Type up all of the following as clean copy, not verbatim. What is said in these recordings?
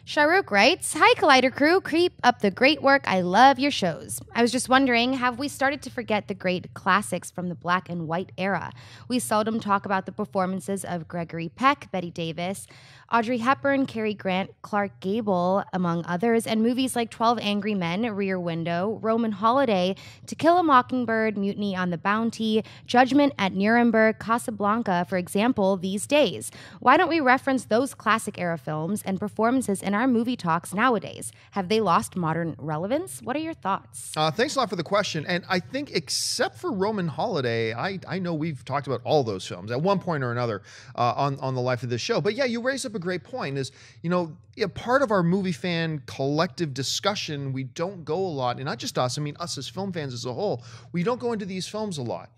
Shahrukh writes, "Hi, Collider crew. Keep up the great work. I love your shows. I was just wondering, have we started to forget the great classics from the black and white era? We seldom talk about the performances of Gregory Peck, Bette Davis, Audrey Hepburn, Cary Grant, Clarke Gable, among others, and movies like 12 Angry Men, Rear Window, Roman Holiday, To Kill a Mockingbird, Mutiny on the Bounty, Judgment at Nuremberg, Casablanca, for example, these days. Why don't we reference those classic era films and performances in our movie talks nowadays? Have they lost modern relevance? What are your thoughts?" Thanks a lot for the question. And I think except for Roman Holiday, I know we've talked about all those films at one point or another on the life of this show. But yeah, you raised up a great point is, a part of our movie fan collective discussion, we don't go a lot, and not just us, I mean us as film fans as a whole, we don't go into these films a lot.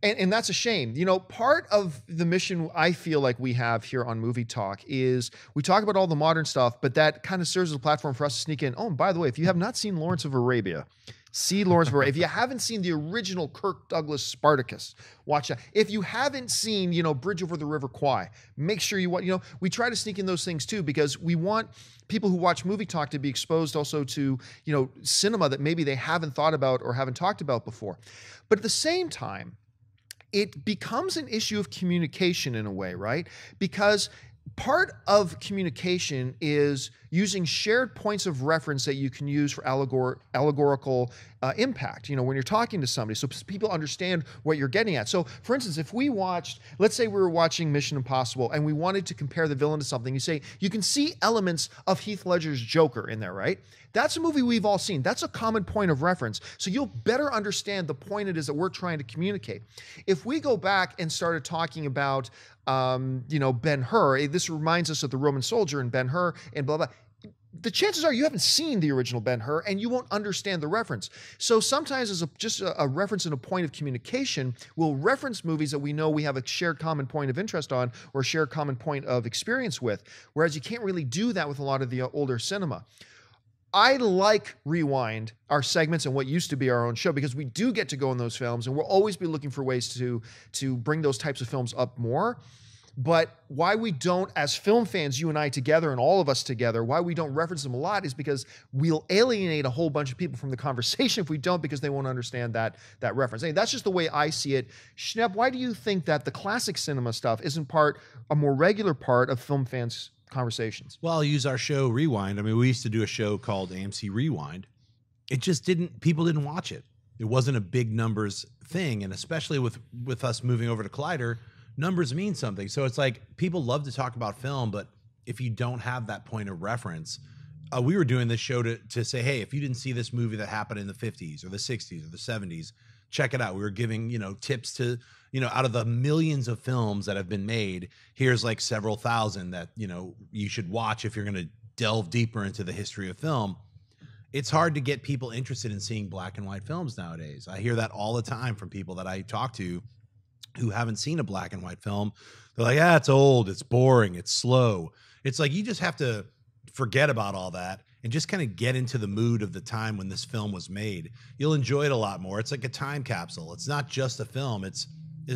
And that's a shame. Part of the mission I feel like we have here on Movie Talk is we talk about all the modern stuff, but that kind of serves as a platform for us to sneak in. Oh, and by the way, if you have not seen Lawrence of Arabia, see Lawrence of Arabia. If you haven't seen the original Kirk Douglas Spartacus, watch that. If you haven't seen, Bridge Over the River Kwai, make sure you watch. We try to sneak in those things too because we want people who watch Movie Talk to be exposed also to, cinema that maybe they haven't thought about or haven't talked about before. But at the same time, it becomes an issue of communication in a way, right? Because part of communication is using shared points of reference that you can use for allegorical impact, when you're talking to somebody, so people understand what you're getting at. So, for instance, if we watched, let's say we were watching Mission Impossible and we wanted to compare the villain to something, you say, you can see elements of Heath Ledger's Joker in there, right? That's a movie we've all seen. That's a common point of reference. So you'll better understand the point it is that we're trying to communicate. If we go back and started talking about, Ben-Hur, this reminds us of the Roman soldier in Ben-Hur and blah, blah. The chances are you haven't seen the original Ben-Hur and you won't understand the reference. So sometimes as just a reference and a point of communication, we'll reference movies that we know we have a shared common point of interest on or a shared common point of experience with, whereas you can't really do that with a lot of the older cinema. I like Rewind, our segments and what used to be our own show, because we do get to go in those films and we'll always be looking for ways to bring those types of films up more. But why we don't, as film fans, you and I together and all of us together, why we don't reference them a lot is because we'll alienate a whole bunch of people from the conversation if we don't, because they won't understand that reference. Hey, that's just the way I see it. Schnepp, why do you think that the classic cinema stuff isn't a more regular part of film fans' conversations? Well, I'll use our show Rewind. I mean, we used to do a show called AMC Rewind. It just people didn't watch it. It wasn't a big numbers thing. And especially with us moving over to Collider, numbers mean something. So it's like people love to talk about film, but if you don't have that point of reference, we were doing this show to say, hey, if you didn't see this movie that happened in the 50s or the 60s or the 70s, check it out. We were giving, tips to, out of the millions of films that have been made, here's like several thousand that, you should watch if you're going to delve deeper into the history of film. It's hard to get people interested in seeing black and white films nowadays. I hear that all the time from people that I talk to who haven't seen a black and white film. They're like, it's old, it's boring, it's slow. It's like, you just have to forget about all that and just kind of get into the mood of the time when this film was made. You'll enjoy it a lot more. It's like a time capsule. It's not just a film. It's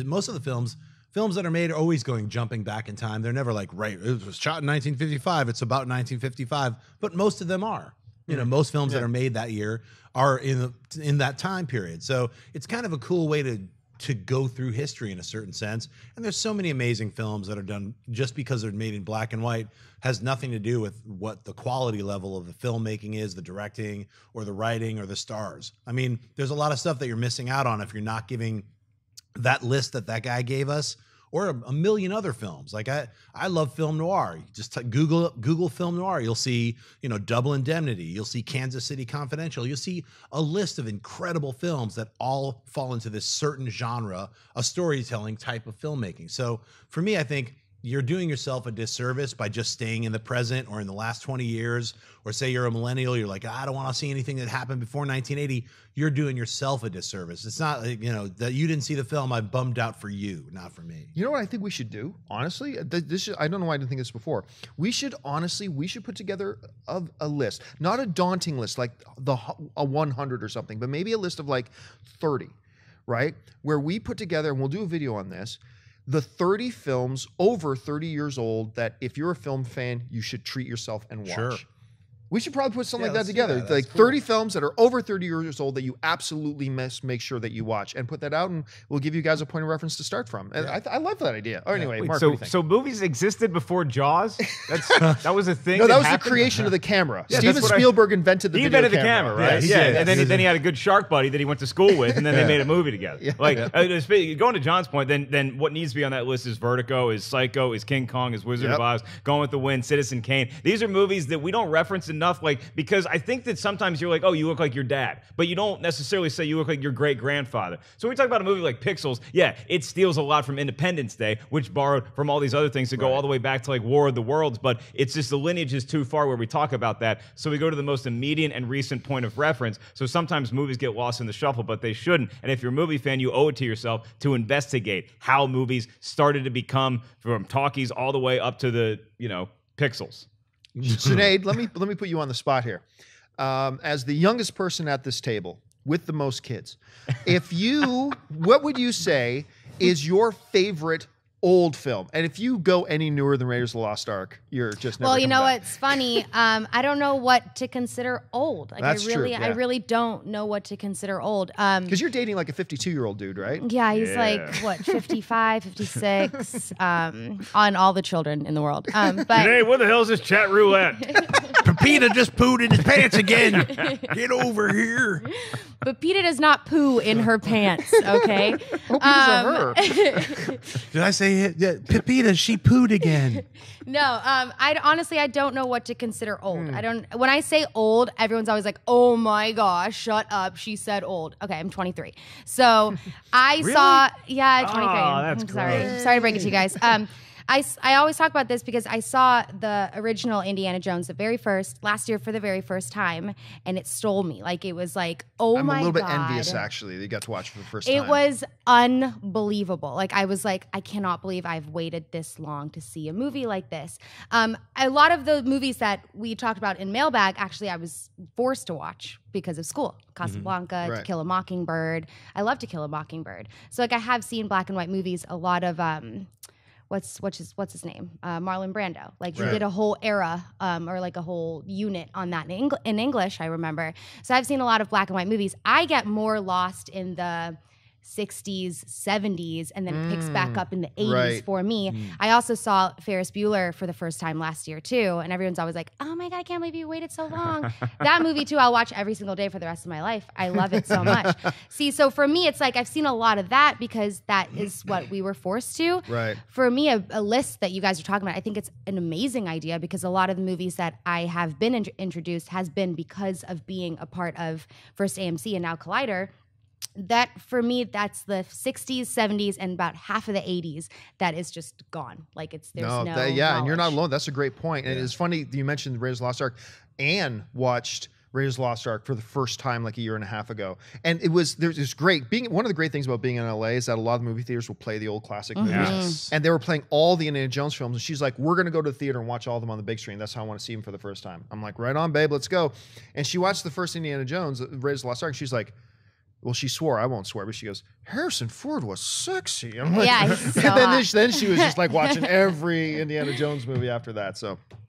most of the films that are made are always jumping back in time. They're never like, right, it was shot in 1955. It's about 1955, but most of them are. Most films that are made that year are in that time period. So it's kind of a cool way to go through history in a certain sense. And there's so many amazing films that are done just because they're made in black and white, has nothing to do with what the quality level of the filmmaking is, the directing or the writing or the stars. I mean, there's a lot of stuff that you're missing out on if you're not giving that list that guy gave us, or a million other films. Like I love film noir. You just Google film noir. You'll see, Double Indemnity. You'll see Kansas City Confidential. You'll see a list of incredible films that all fall into this certain genre, a storytelling type of filmmaking. So for me, I think you're doing yourself a disservice by just staying in the present or in the last 20 years, or say you're a millennial, you're like, I don't want to see anything that happened before 1980. You're doing yourself a disservice. It's not, that you didn't see the film. I'm bummed out for you, not for me. You know what I think we should do? Honestly, I don't know why I didn't think this before. We should put together a list, not a daunting list like a 100 or something, but maybe a list of like 30, right? Where we put together, and we'll do a video on this, the 30 films over 30 years old that if you're a film fan, you should treat yourself and watch. Sure. We should probably put something like that let's do together. that. Like That's cool. 30 films that are over 30 years old that you absolutely make sure that you watch and put that out, and we'll give you guys a point of reference to start from. And I love that idea. Oh, anyway, Wait, Mark, what do you think? so movies existed before Jaws? That was a thing. No, that was happened? the creation of the camera. Yeah, Steven that's what Spielberg invented the He video invented the camera, right? Yeah, he did. And then he had a good shark buddy that he went to school with, and then they made a movie together. Going to John's point, then what needs to be on that list is Vertigo, is Psycho, is King Kong, is Wizard of Oz, Gone with the Wind, Citizen Kane. These are movies that we don't reference enough, because I think that sometimes you're like, oh, you look like your dad, but you don't necessarily say you look like your great-grandfather. So when we talk about a movie like Pixels, it steals a lot from Independence Day, which borrowed from all these other things to go all the way back to like War of the Worlds, but it's just the lineage is too far where we talk about that. So we go to the most immediate and recent point of reference. So sometimes movies get lost in the shuffle, but they shouldn't. And if you're a movie fan, you owe it to yourself to investigate how movies started to become from talkies all the way up to the, Pixels. Sinead, let me put you on the spot here. As the youngest person at this table with the most kids, what would you say is your favorite old film? And if you go any newer than Raiders of the Lost Ark, you're just never. Well, you know back. what's funny? I don't know what to consider old. Like That's true, yeah. I really don't know what to consier old. Because you're dating like a 52-year-old dude, right? Yeah, he's like what, 55, 56, on all the children in the world. But Hey, what the hell is this chat roulette? Pepita just pooed in his pants again. Get over here. but Peta does not poo in her pants. Okay. Her. Did I say it? Yeah, Pepita, she pooed again. No, I don't know what to consider old. When I say old, everyone's always like, "Oh my gosh, shut up." She said old. Okay, I'm 23. So I saw, 23. that's I'm sorry to break it to you guys. I always talk about this because I saw the original Indiana Jones last year for the very first time, and it stole me. Like, it was like, oh my God. I'm a little bit envious, actually, that you got to watch it for the first time. It was unbelievable. Like, I was like, I cannot believe I've waited this long to see a movie like this. A lot of the movies that we talked about in Mailbag, actually, I was forced to watch because of school. Casablanca, To Kill a Mockingbird. I love To Kill a Mockingbird. So, like, I have seen black and white movies, a lot of... what's his name? Marlon Brando. Like, he did a whole era, or like a whole unit on that in English, I remember. So I've seen a lot of black and white movies. I get more lost in the 60s, 70s, and then it picks back up in the 80s for me. I also saw Ferris Bueller for the first time last year too, and everyone's always like, oh my God, I can't believe you waited so long. That movie too, I'll watch every single day for the rest of my life. I love it so much. See, so for me, it's like I've seen a lot of that because that is what we were forced to. Right. For me, a list that you guys are talking about, I think it's an amazing idea because a lot of the movies that I have been introduced has been because of being a part of first AMC and now Collider. That, for me, that's the 60s, 70s, and about half of the 80s that is just gone. Like, there's no and you're not knowledge. alone. That's a great point. And it's funny you mentioned Raiders of the Lost Ark. Anne watched Raiders of the Lost Ark for the first time like a year and a half ago. And it was great. One of the great things about being in LA is that a lot of the movie theaters will play the old classic movies. Yes. And they were playing all the Indiana Jones films. And she's like, we're going to go to the theater and watch all of them on the big screen. That's how I want to see them for the first time. I'm like, right on, babe, let's go. And she watched the first Indiana Jones, Raiders of the Lost Ark, and she's like, well, she swore. I won't swear, but she goes, Harrison Ford was sexy. I'm like, Yeah, he's so and hot. then she was just like watching every Indiana Jones movie after that. So